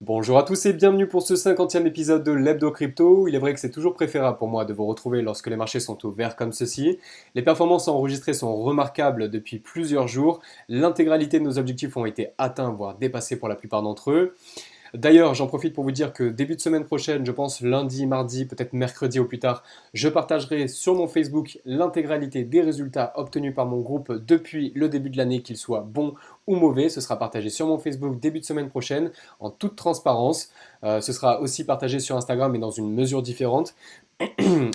Bonjour à tous et bienvenue pour ce 50e épisode de l'Hebdo Crypto. Il est vrai que c'est toujours préférable pour moi de vous retrouver lorsque les marchés sont au vert comme ceci. Les performances enregistrées sont remarquables depuis plusieurs jours. L'intégralité de nos objectifs ont été atteints, voire dépassés pour la plupart d'entre eux. D'ailleurs, j'en profite pour vous dire que début de semaine prochaine, je pense lundi, mardi, peut-être mercredi au plus tard, je partagerai sur mon Facebook l'intégralité des résultats obtenus par mon groupe depuis le début de l'année, qu'ils soient bons ou mauvais. Ce sera partagé sur mon Facebook début de semaine prochaine en toute transparence. Ce sera aussi partagé sur Instagram mais dans une mesure différente.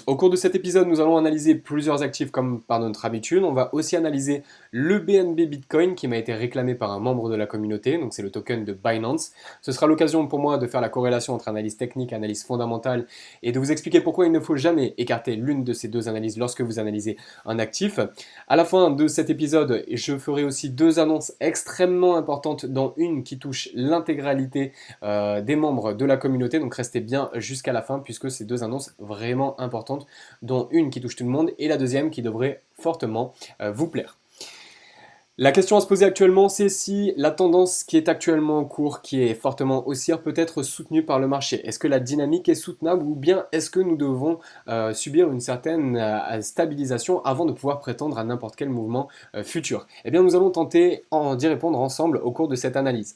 Au cours de cet épisode, nous allons analyser plusieurs actifs comme par notre habitude. On va aussi analyser le BNB Bitcoin qui m'a été réclamé par un membre de la communauté, donc c'est le token de Binance. Ce sera l'occasion pour moi de faire la corrélation entre analyse technique et analyse fondamentale et de vous expliquer pourquoi il ne faut jamais écarter l'une de ces deux analyses lorsque vous analysez un actif. À la fin de cet épisode, je ferai aussi deux annonces extrêmement importantes, dont une qui touche l'intégralité des membres de la communauté, donc restez bien jusqu'à la fin puisque ces deux annonces vraiment importantes, dont une qui touche tout le monde et la deuxième qui devrait fortement vous plaire. La question à se poser actuellement, c'est si la tendance qui est actuellement en cours, qui est fortement haussière, peut être soutenue par le marché. Est-ce que la dynamique est soutenable ou bien est-ce que nous devons subir une certaine stabilisation avant de pouvoir prétendre à n'importe quel mouvement futur? Eh bien, nous allons tenter d'y répondre ensemble au cours de cette analyse.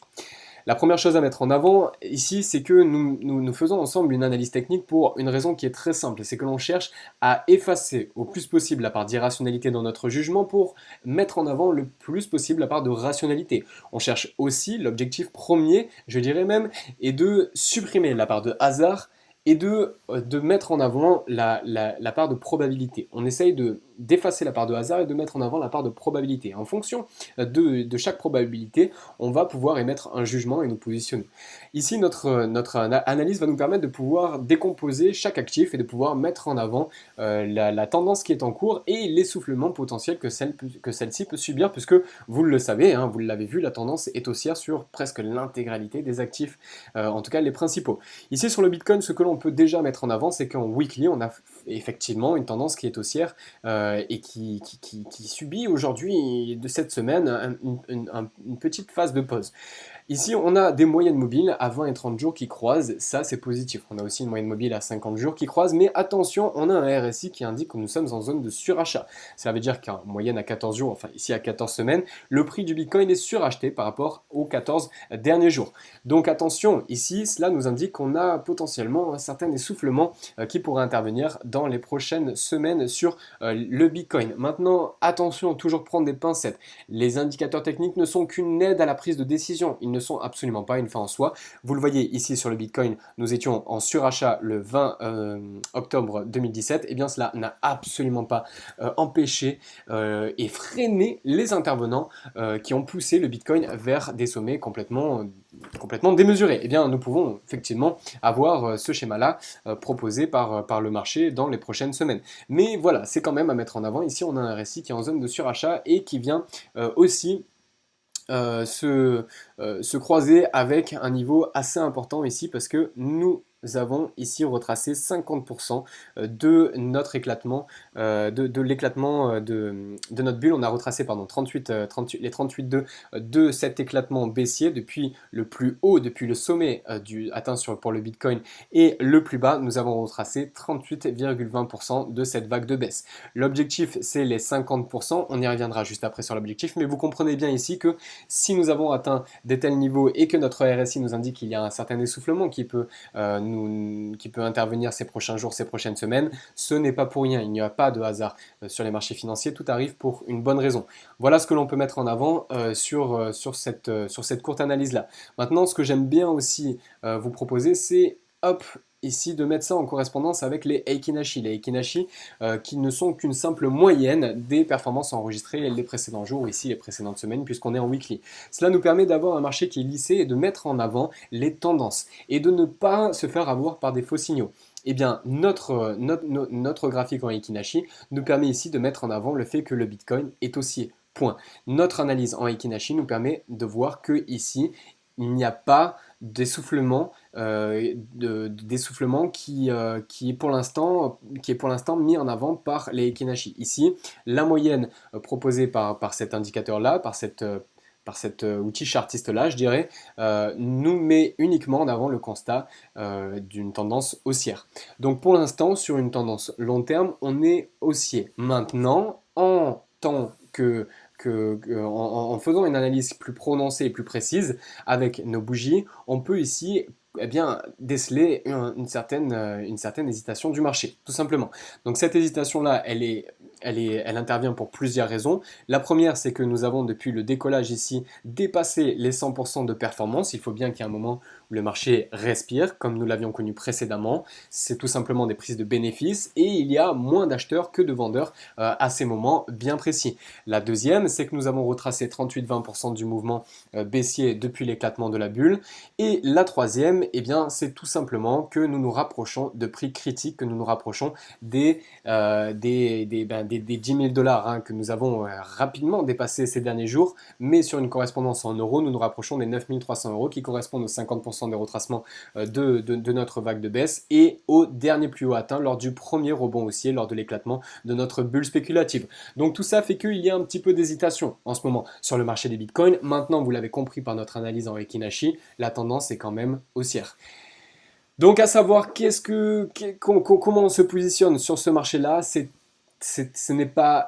La première chose à mettre en avant ici, c'est que nous faisons ensemble une analyse technique pour une raison qui est très simple, c'est que l'on cherche à effacer au plus possible la part d'irrationalité dans notre jugement pour mettre en avant le plus possible la part de rationalité. On cherche aussi, l'objectif premier, je dirais même, est de supprimer la part de hasard et de mettre en avant la part de probabilité. On essaye d'effacer la part de hasard et de mettre en avant la part de probabilité. En fonction de chaque probabilité, on va pouvoir émettre un jugement et nous positionner. Ici, notre analyse va nous permettre de pouvoir décomposer chaque actif et de pouvoir mettre en avant la tendance qui est en cours et l'essoufflement potentiel que celle-ci peut subir, puisque vous le savez, hein, vous l'avez vu, la tendance est haussière sur presque l'intégralité des actifs, en tout cas les principaux. Ici, sur le Bitcoin, ce que l'on peut déjà mettre en avant, c'est qu'en weekly, on a effectivement une tendance qui est haussière et qui subit aujourd'hui, de cette semaine, une petite phase de pause. Ici, on a des moyennes mobiles à 20 et 30 jours qui croisent, ça c'est positif. On a aussi une moyenne mobile à 50 jours qui croise, mais attention, on a un RSI qui indique que nous sommes en zone de surachat. Ça veut dire qu'en moyenne à 14 jours, enfin ici à 14 semaines, le prix du Bitcoin est suracheté par rapport aux 14 derniers jours. Donc attention, ici, cela nous indique qu'on a potentiellement un certain essoufflement qui pourrait intervenir dans les prochaines semaines sur le Bitcoin. Maintenant, attention, toujours prendre des pincettes. Les indicateurs techniques ne sont qu'une aide à la prise de décision. Ils ne sont absolument pas une fin en soi. Vous le voyez ici sur le Bitcoin, nous étions en surachat le 20 octobre 2017. Et bien cela n'a absolument pas empêché et freiné les intervenants qui ont poussé le Bitcoin vers des sommets complètement démesurés. Et bien nous pouvons effectivement avoir ce schéma-là proposé par le marché dans les prochaines semaines. Mais voilà, c'est quand même à mettre en avant. Ici, on a un récit qui est en zone de surachat et qui vient aussi se croiser avec un niveau assez important ici parce que nous avons ici retracé 50% de notre éclatement, de l'éclatement de notre bulle. On a retracé pardon, 38 les 38,2 de cet éclatement baissier depuis le plus haut, depuis le sommet atteint pour le Bitcoin et le plus bas, nous avons retracé 38,20% de cette vague de baisse. L'objectif, c'est les 50%. On y reviendra juste après sur l'objectif, mais vous comprenez bien ici que si nous avons atteint des tels niveaux et que notre RSI nous indique qu'il y a un certain essoufflement qui peut intervenir ces prochains jours, ces prochaines semaines, ce n'est pas pour rien. Il n'y a pas de hasard sur les marchés financiers. Tout arrive pour une bonne raison. Voilà ce que l'on peut mettre en avant sur cette courte analyse-là. Maintenant, ce que j'aime bien aussi vous proposer, c'est ici de mettre ça en correspondance avec les Heikinashi. Les Heikinashi qui ne sont qu'une simple moyenne des performances enregistrées les précédents jours, ici les précédentes semaines, puisqu'on est en weekly. Cela nous permet d'avoir un marché qui est lissé et de mettre en avant les tendances et de ne pas se faire avoir par des faux signaux. Eh bien, notre graphique en Heikinashi nous permet ici de mettre en avant le fait que le Bitcoin est haussier. Point. Notre analyse en Heikinashi nous permet de voir que ici, il n'y a pas d'essoufflement qui est pour l'instant mis en avant par les Heikinashi. Ici, la moyenne proposée par cet indicateur-là, par cet outil chartiste-là, je dirais, nous met uniquement en avant le constat d'une tendance haussière. Donc pour l'instant, sur une tendance long terme, on est haussier. Maintenant, en tant en faisant une analyse plus prononcée et plus précise avec nos bougies, on peut ici eh bien, déceler une certaine hésitation du marché, tout simplement. Donc cette hésitation-là, elle intervient pour plusieurs raisons. La première, c'est que nous avons depuis le décollage ici dépassé les 100% de performance. Il faut bien qu'il y ait un moment où le marché respire, comme nous l'avions connu précédemment. C'est tout simplement des prises de bénéfices et il y a moins d'acheteurs que de vendeurs à ces moments bien précis. La deuxième, c'est que nous avons retracé 38-20% du mouvement baissier depuis l'éclatement de la bulle. Et la troisième, eh bien, c'est tout simplement que nous nous rapprochons de prix critiques, que nous nous rapprochons des 10 000 dollars hein, que nous avons rapidement dépassé ces derniers jours, mais sur une correspondance en euros, nous nous rapprochons des 9 300 euros qui correspondent aux 50% des retracements de notre vague de baisse et au dernier plus haut atteint lors du premier rebond haussier, lors de l'éclatement de notre bulle spéculative. Donc tout ça fait qu'il y a un petit peu d'hésitation en ce moment sur le marché des bitcoins. Maintenant, vous l'avez compris par notre analyse en Ekinashi, la tendance est quand même haussière. Donc à savoir comment on se positionne sur ce marché-là, ce n'est pas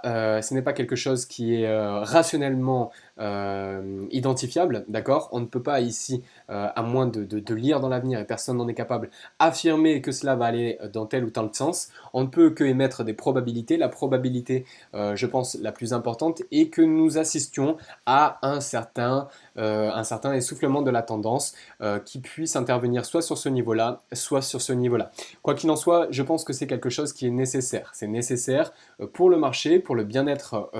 quelque chose qui est rationnellement identifiable, d'accord? On ne peut pas ici, à moins de lire dans l'avenir, et personne n'en est capable, affirmer que cela va aller dans tel ou tel sens. On ne peut que émettre des probabilités. La probabilité, je pense, la plus importante est que nous assistions à un certain essoufflement de la tendance qui puisse intervenir soit sur ce niveau-là, soit sur ce niveau-là. Quoi qu'il en soit, je pense que c'est quelque chose qui est nécessaire. C'est nécessaire pour le marché, pour le bien-être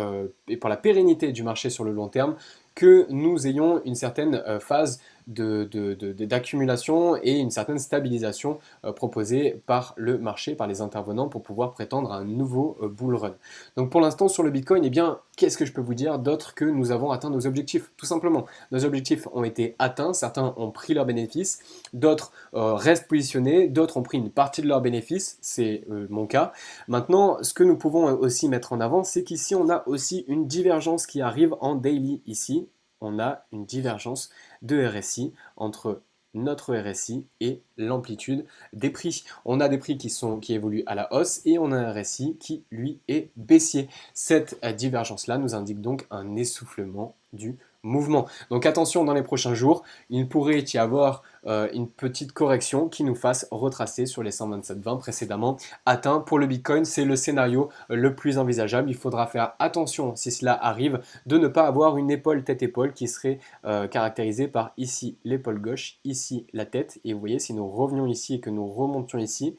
et pour la pérennité du marché sur le long terme, que nous ayons une certaine phase d'accumulation et une certaine stabilisation proposée par le marché, par les intervenants pour pouvoir prétendre à un nouveau bull run. Donc pour l'instant sur le Bitcoin, eh bien, qu'est-ce que je peux vous dire d'autre que nous avons atteint nos objectifs? Tout simplement, nos objectifs ont été atteints, certains ont pris leurs bénéfices, d'autres restent positionnés, d'autres ont pris une partie de leurs bénéfices, c'est mon cas. Maintenant, ce que nous pouvons aussi mettre en avant, c'est qu'ici on a aussi une divergence qui arrive en daily ici. On a une divergence de RSI entre notre RSI et l'amplitude des prix. On a des prix qui évoluent à la hausse et on a un RSI qui, lui, est baissier. Cette divergence-là nous indique donc un essoufflement du mouvement. Donc attention, dans les prochains jours, il pourrait y avoir une petite correction qui nous fasse retracer sur les 127,20 précédemment atteints. Pour le Bitcoin, c'est le scénario le plus envisageable. Il faudra faire attention, si cela arrive, de ne pas avoir une épaule tête-épaule qui serait caractérisée par ici l'épaule gauche, ici la tête. Et vous voyez, si nous revenions ici et que nous remontions ici,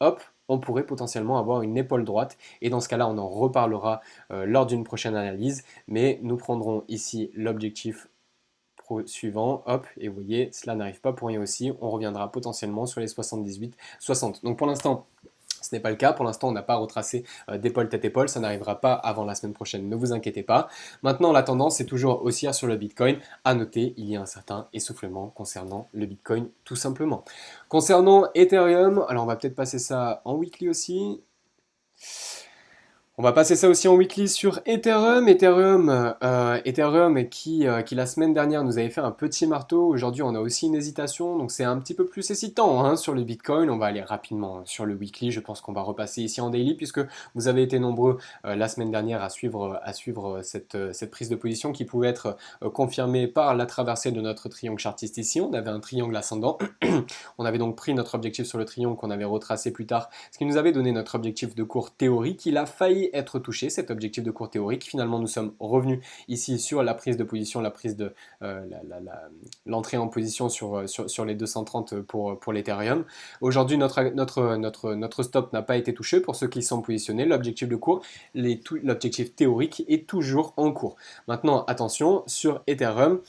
hop, on pourrait potentiellement avoir une épaule droite et dans ce cas-là on en reparlera lors d'une prochaine analyse, mais nous prendrons ici l'objectif suivant, hop, et vous voyez, cela n'arrive pas pour rien aussi, on reviendra potentiellement sur les 78-60. Donc pour l'instant, ce n'est pas le cas, pour l'instant on n'a pas retracé d'épaule tête-épaule, ça n'arrivera pas avant la semaine prochaine, ne vous inquiétez pas. Maintenant la tendance est toujours haussière sur le Bitcoin, à noter, il y a un certain essoufflement concernant le Bitcoin tout simplement. Concernant Ethereum, alors on va peut-être passer ça en weekly aussi. On va passer ça aussi en weekly sur Ethereum. Ethereum qui la semaine dernière nous avait fait un petit marteau. Aujourd'hui, on a aussi une hésitation. Donc c'est un petit peu plus excitant hein, sur le Bitcoin. On va aller rapidement sur le weekly. Je pense qu'on va repasser ici en daily puisque vous avez été nombreux la semaine dernière à suivre cette prise de position qui pouvait être confirmée par la traversée de notre triangle chartiste ici. On avait un triangle ascendant. On avait donc pris notre objectif sur le triangle qu'on avait retracé plus tard, ce qui nous avait donné notre objectif de cours théorique. Il a failli être touché, cet objectif de cours théorique. Finalement, nous sommes revenus ici sur la prise de position, la prise de l'entrée en position sur les 230 pour l'Ethereum. Aujourd'hui, notre stop n'a pas été touché pour ceux qui sont positionnés. L'objectif de cours, l'objectif théorique est toujours en cours. Maintenant, attention, sur Ethereum,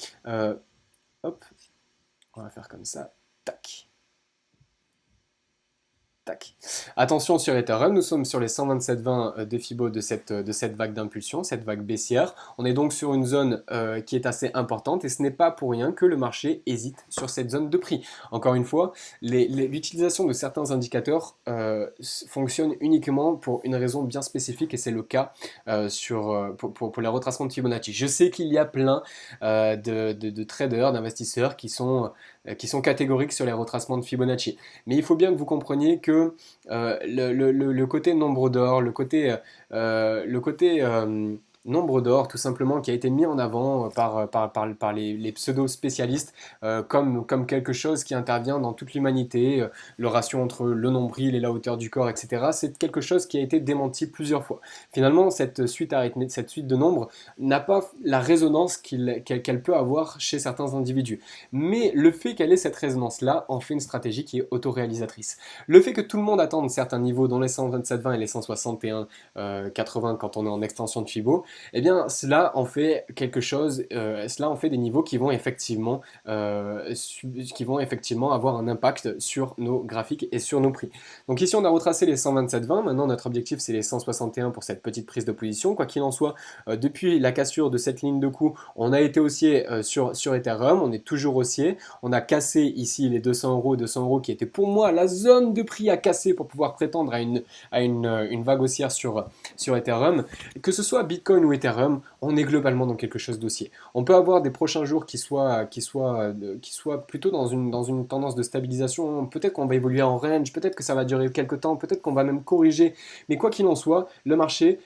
hop, on va faire comme ça, tac. Tac. Attention sur Ethereum, nous sommes sur les 127,20 de Fibo de cette vague d'impulsion, cette vague baissière. On est donc sur une zone qui est assez importante et ce n'est pas pour rien que le marché hésite sur cette zone de prix. Encore une fois, l'utilisation de certains indicateurs fonctionne uniquement pour une raison bien spécifique et c'est le cas pour les retracements de Fibonacci. Je sais qu'il y a plein de traders, d'investisseurs qui sont catégoriques sur les retracements de Fibonacci. Mais il faut bien que vous compreniez que le côté nombre d'or, nombre d'or tout simplement qui a été mis en avant par les pseudo-spécialistes comme quelque chose qui intervient dans toute l'humanité, le ratio entre le nombril et la hauteur du corps, etc. C'est quelque chose qui a été démenti plusieurs fois. Finalement, cette suite de nombres n'a pas la résonance qu'elle peut avoir chez certains individus. Mais le fait qu'elle ait cette résonance-là en fait une stratégie qui est autoréalisatrice. Le fait que tout le monde attende certains niveaux, dont les 127,20 et les 161,80 quand on est en extension de Fibo, eh bien cela en fait quelque chose, cela en fait des niveaux qui vont effectivement avoir un impact sur nos graphiques et sur nos prix. Donc ici on a retracé les 127,20, maintenant notre objectif c'est les 161 pour cette petite prise de position. Quoi qu'il en soit, depuis la cassure de cette ligne de coup, on a été haussier sur Ethereum, on est toujours haussier, on a cassé ici les 200 euros qui était pour moi la zone de prix à casser pour pouvoir prétendre à une vague haussière sur Ethereum. Que ce soit Bitcoin ou Ethereum, on est globalement dans quelque chose d'haussier. On peut avoir des prochains jours qui soient plutôt dans une tendance de stabilisation. Peut-être qu'on va évoluer en range, peut-être que ça va durer quelques temps, peut-être qu'on va même corriger. Mais quoi qu'il en soit, le marché,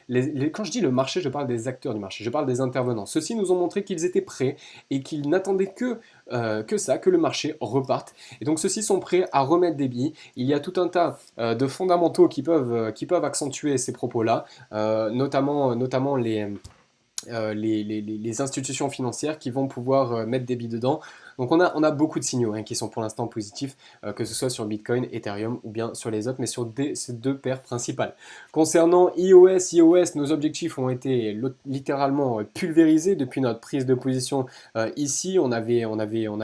quand je dis le marché, je parle des acteurs du marché, je parle des intervenants. Ceux-ci nous ont montré qu'ils étaient prêts et qu'ils n'attendaient que le marché reparte. Et donc ceux-ci sont prêts à remettre des billes. Il y a tout un tas de fondamentaux qui peuvent accentuer ces propos-là, notamment les institutions financières qui vont pouvoir mettre des billes dedans. Donc on a beaucoup de signaux qui sont pour l'instant positifs, que ce soit sur Bitcoin, Ethereum ou bien sur les autres, mais sur ces deux paires principales. Concernant iOS, nos objectifs ont été littéralement pulvérisés depuis notre prise de position ici. On avait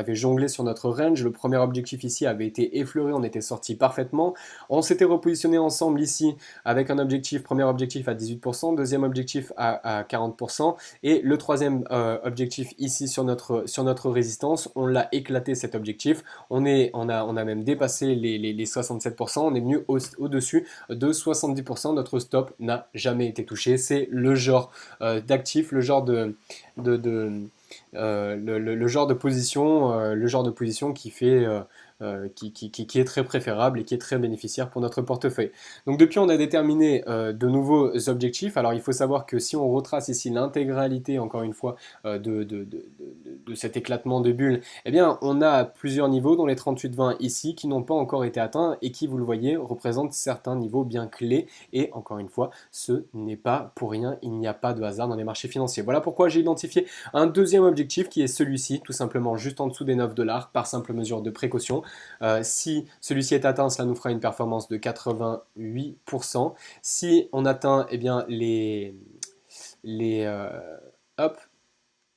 jonglé sur notre range. Le premier objectif ici avait été effleuré, on était sorti parfaitement. On s'était repositionné ensemble ici avec un premier objectif à 18%, deuxième objectif à 40%, et le troisième objectif ici sur notre résistance. On l'a éclaté cet objectif, on a même dépassé les 67%, on est venu au-dessus de 70%, notre stop n'a jamais été touché. C'est le genre d'actif, le genre de position qui fait qui est très préférable et qui est très bénéficiaire pour notre portefeuille. Donc depuis on a déterminé de nouveaux objectifs. Alors il faut savoir que si on retrace ici l'intégralité encore une fois de cet éclatement de bulle, eh bien on a plusieurs niveaux dont les 38,20 ici qui n'ont pas encore été atteints et qui, vous le voyez, représentent certains niveaux bien clés. Et encore une fois, ce n'est pas pour rien, il n'y a pas de hasard dans les marchés financiers. Voilà pourquoi j'ai identifié un deuxième objectif qui est celui-ci, tout simplement juste en dessous des 9 $, par simple mesure de précaution. Si celui-ci est atteint, cela nous fera une performance de 88%. Si on atteint les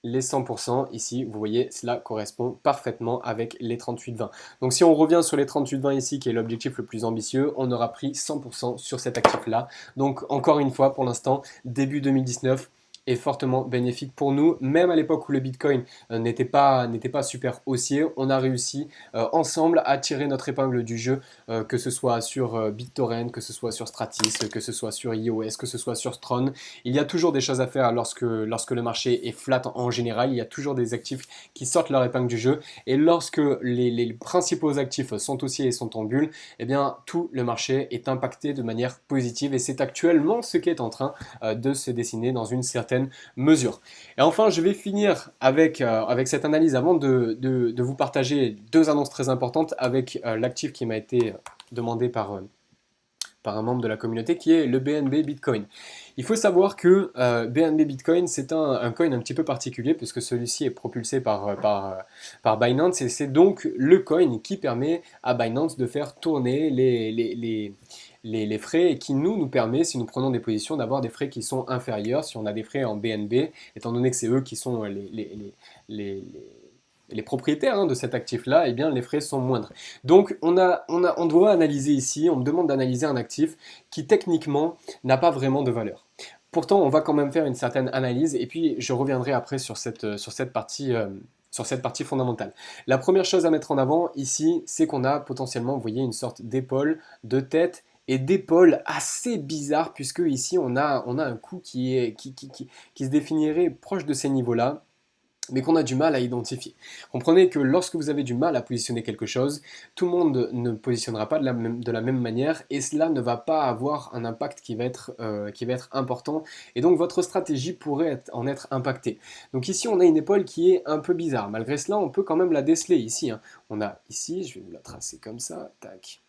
100%, ici, vous voyez, cela correspond parfaitement avec les 38,20. Donc si on revient sur les 38,20 ici, qui est l'objectif le plus ambitieux, on aura pris 100% sur cet actif-là. Donc encore une fois, pour l'instant, début 2019, est fortement bénéfique pour nous. Même à l'époque où le Bitcoin n'était pas super haussier, on a réussi ensemble à tirer notre épingle du jeu, que ce soit sur BitTorrent, que ce soit sur Stratis, que ce soit sur iOS, que ce soit sur Tron. Il y a toujours des choses à faire lorsque le marché est flat en général. Il y a toujours des actifs qui sortent leur épingle du jeu. Et lorsque les principaux actifs sont haussiers et sont en bulle, eh bien tout le marché est impacté de manière positive. Et c'est actuellement ce qui est en train de se dessiner dans une certaine mesure. Et enfin, je vais finir avec cette analyse avant de vous partager deux annonces très importantes avec l'actif qui m'a été demandé par un membre de la communauté qui est le BNB Bitcoin. Il faut savoir que BNB Bitcoin, c'est un coin un petit peu particulier puisque celui-ci est propulsé par Binance et c'est donc le coin qui permet à Binance de faire tourner les frais et qui nous permet, si nous prenons des positions, d'avoir des frais qui sont inférieurs si on a des frais en BNB, étant donné que c'est eux qui sont les propriétaires de cet actif-là, eh bien les frais sont moindres. Donc on doit analyser ici, on me demande d'analyser un actif qui techniquement n'a pas vraiment de valeur. Pourtant, on va quand même faire une certaine analyse et puis je reviendrai après sur cette partie fondamentale. La première chose à mettre en avant ici, c'est qu'on a potentiellement, vous voyez, une sorte d'épaule, de tête et d'épaule assez bizarre puisque ici on a un coup qui se définirait proche de ces niveaux-là, mais qu'on a du mal à identifier. Comprenez que lorsque vous avez du mal à positionner quelque chose, tout le monde ne positionnera pas de la même manière et cela ne va pas avoir un impact qui va être important et donc votre stratégie pourrait en être impactée. Donc ici on a une épaule qui est un peu bizarre. Malgré cela, on peut quand même la déceler ici. On a ici, je vais vous la tracer comme ça, tac.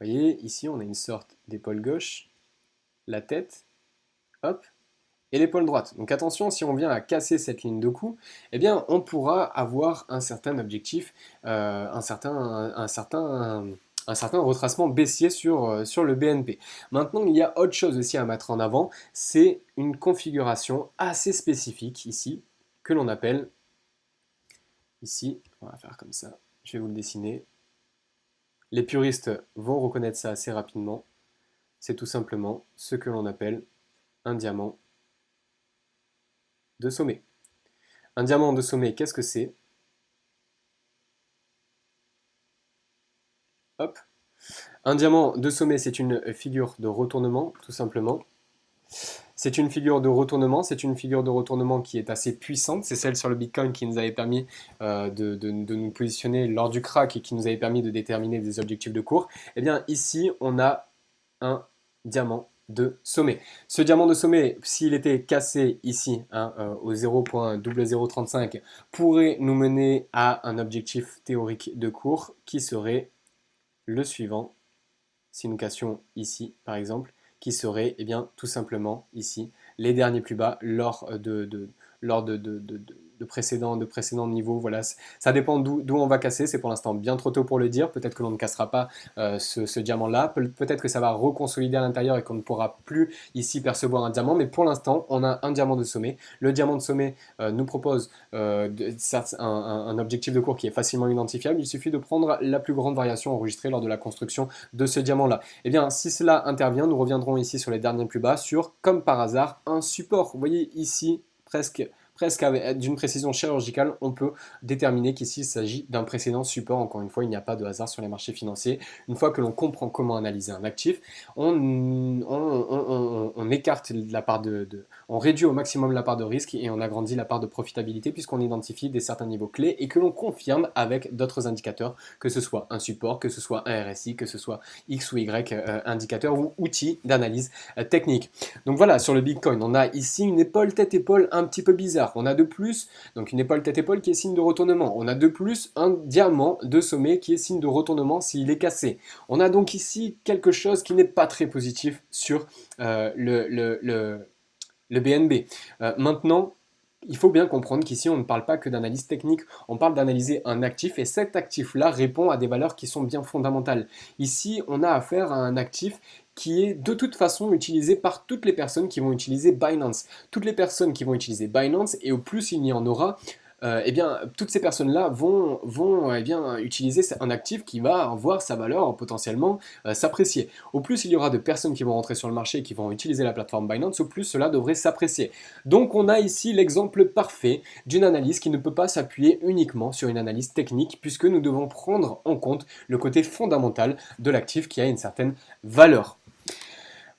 Vous voyez, ici on a une sorte d'épaule gauche, la tête, hop, et l'épaule droite. Donc attention, si on vient à casser cette ligne de coup, eh bien on pourra avoir un certain objectif, un certain retracement baissier sur le BNP. Maintenant, il y a autre chose aussi à mettre en avant, c'est une configuration assez spécifique ici, que l'on appelle, ici, on va faire comme ça, je vais vous le dessiner. Les puristes vont reconnaître ça assez rapidement, c'est tout simplement ce que l'on appelle un diamant de sommet. Un diamant de sommet, qu'est-ce que c'est? Hop. Un diamant de sommet, c'est une figure de retournement, tout simplement. C'est une figure de retournement qui est assez puissante. C'est celle sur le Bitcoin qui nous avait permis de nous positionner lors du crack et qui nous avait permis de déterminer des objectifs de cours. Eh bien, ici, on a un diamant de sommet. Ce diamant de sommet, s'il était cassé ici au 0.0035, pourrait nous mener à un objectif théorique de cours qui serait le suivant. Si nous cassions ici, par exemple, qui serait tout simplement ici les derniers plus bas lors de précédents niveaux. Voilà, ça dépend d'où on va casser. C'est pour l'instant bien trop tôt pour le dire. Peut-être que l'on ne cassera pas ce diamant-là. Peut-être que ça va reconsolider à l'intérieur et qu'on ne pourra plus ici percevoir un diamant. Mais pour l'instant, on a un diamant de sommet. Le diamant de sommet nous propose un objectif de cours qui est facilement identifiable. Il suffit de prendre la plus grande variation enregistrée lors de la construction de ce diamant-là. Eh bien, si cela intervient, nous reviendrons ici sur les derniers plus bas sur, comme par hasard, un support. Vous voyez ici, presque d'une précision chirurgicale, on peut déterminer qu'ici il s'agit d'un précédent support. Encore une fois, il n'y a pas de hasard sur les marchés financiers. Une fois que l'on comprend comment analyser un actif, on écarte la part on réduit au maximum la part de risque et on agrandit la part de profitabilité puisqu'on identifie certains niveaux clés et que l'on confirme avec d'autres indicateurs, que ce soit un support, que ce soit un RSI, que ce soit X ou Y indicateur ou outil d'analyse technique. Donc voilà, sur le Bitcoin, on a ici une épaule tête-épaule un petit peu bizarre. On a de plus, donc une épaule tête-épaule qui est signe de retournement. On a de plus un diamant de sommet qui est signe de retournement s'il est cassé. On a donc ici quelque chose qui n'est pas très positif sur le BNB. Maintenant, il faut bien comprendre qu'ici, on ne parle pas que d'analyse technique, on parle d'analyser un actif et cet actif-là répond à des valeurs qui sont bien fondamentales. Ici, on a affaire à un actif qui est de toute façon utilisé par toutes les personnes qui vont utiliser Binance. Toutes les personnes qui vont utiliser Binance, et au plus il y en aura, toutes ces personnes-là vont utiliser un actif qui va voir sa valeur potentiellement s'apprécier. Au plus il y aura de personnes qui vont rentrer sur le marché et qui vont utiliser la plateforme Binance, au plus cela devrait s'apprécier. Donc on a ici l'exemple parfait d'une analyse qui ne peut pas s'appuyer uniquement sur une analyse technique puisque nous devons prendre en compte le côté fondamental de l'actif qui a une certaine valeur.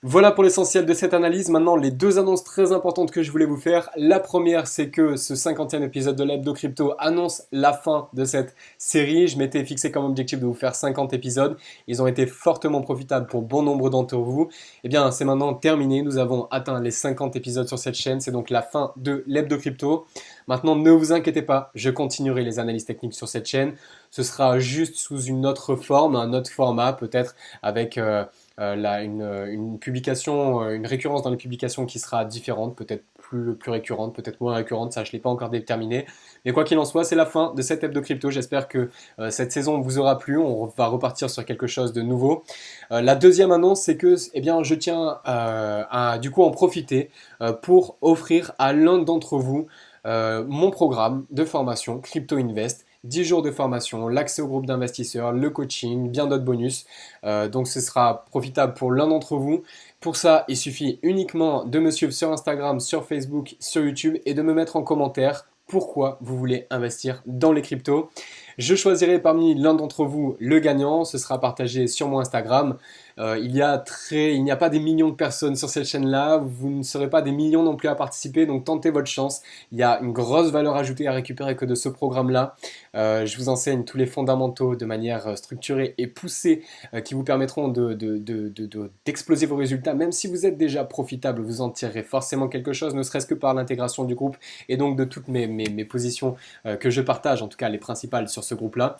Voilà pour l'essentiel de cette analyse. Maintenant, les deux annonces très importantes que je voulais vous faire. La première, c'est que ce 50e épisode de l'Hebdo Crypto annonce la fin de cette série. Je m'étais fixé comme objectif de vous faire 50 épisodes. Ils ont été fortement profitables pour bon nombre d'entre vous. Eh bien, c'est maintenant terminé. Nous avons atteint les 50 épisodes sur cette chaîne. C'est donc la fin de l'Hebdo Crypto. Maintenant, ne vous inquiétez pas, je continuerai les analyses techniques sur cette chaîne. Ce sera juste sous une autre forme, un autre format, peut-être avec une publication, une récurrence dans les publications qui sera différente, peut-être plus récurrente, peut-être moins récurrente, ça je ne l'ai pas encore déterminé. Mais quoi qu'il en soit, c'est la fin de cette Hebdo Crypto. J'espère que cette saison vous aura plu. On va repartir sur quelque chose de nouveau. La deuxième annonce, c'est que je tiens à du coup en profiter pour offrir à l'un d'entre vous mon programme de formation Crypto Invest. 10 jours de formation, l'accès au groupe d'investisseurs, le coaching, bien d'autres bonus. Donc ce sera profitable pour l'un d'entre vous. Pour ça, il suffit uniquement de me suivre sur Instagram, sur Facebook, sur YouTube et de me mettre en commentaire pourquoi vous voulez investir dans les cryptos. Je choisirai parmi l'un d'entre vous le gagnant, ce sera partagé sur mon Instagram. Il n'y a pas des millions de personnes sur cette chaîne-là, vous ne serez pas des millions non plus à participer, donc tentez votre chance. Il y a une grosse valeur ajoutée à récupérer que de ce programme-là. Je vous enseigne tous les fondamentaux de manière structurée et poussée qui vous permettront d'exploser vos résultats. Même si vous êtes déjà profitable, vous en tirerez forcément quelque chose, ne serait-ce que par l'intégration du groupe et donc de toutes mes positions que je partage, en tout cas les principales sur ce groupe-là.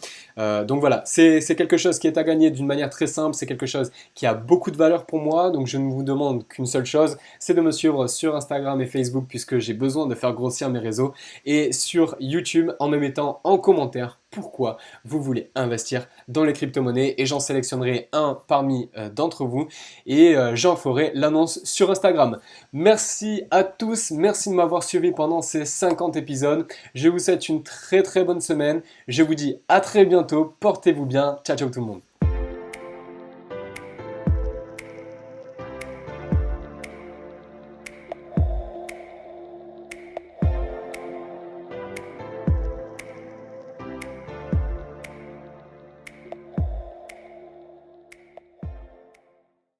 Donc voilà, c'est quelque chose qui est à gagner d'une manière très simple, c'est quelque chose qui a beaucoup de valeur pour moi, donc je ne vous demande qu'une seule chose, c'est de me suivre sur Instagram et Facebook puisque j'ai besoin de faire grossir mes réseaux, et sur YouTube en me mettant en commentaire pourquoi vous voulez investir dans les crypto-monnaies, et j'en sélectionnerai un parmi d'entre vous et j'en ferai l'annonce sur Instagram. Merci à tous, merci de m'avoir suivi pendant ces 50 épisodes. Je vous souhaite une très très bonne semaine. Je vous dis à très bientôt, portez-vous bien. Ciao ciao tout le monde.